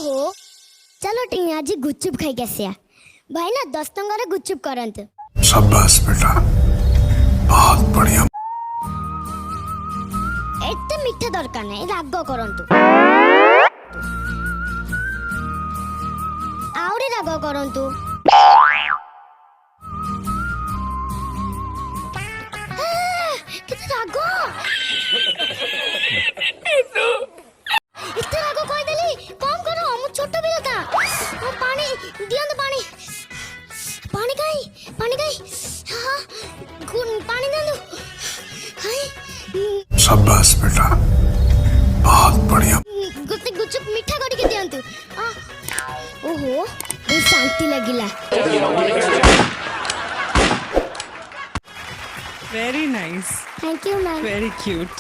ओहो चलो टिंगा जी गुच्चुप खाई कैसे भाई ना 10 टंगारे गुच्चुप करंत शाबाश बेटा बहुत बढ़िया एते मिठा दरकार नहीं राग करंतु आउरी राग करंतु केते राग इते राग कोई देली कम करो मु छोट बिलता पानी दियन पानी पानी काई हां पानी दे हाय शाबाश बेटा बहुत बढ़िया गुत्ते गुच्चुप मीठा करी के दियंतु ओहो ए शांति लगिला Very nice. Thank you ma'am Very cute.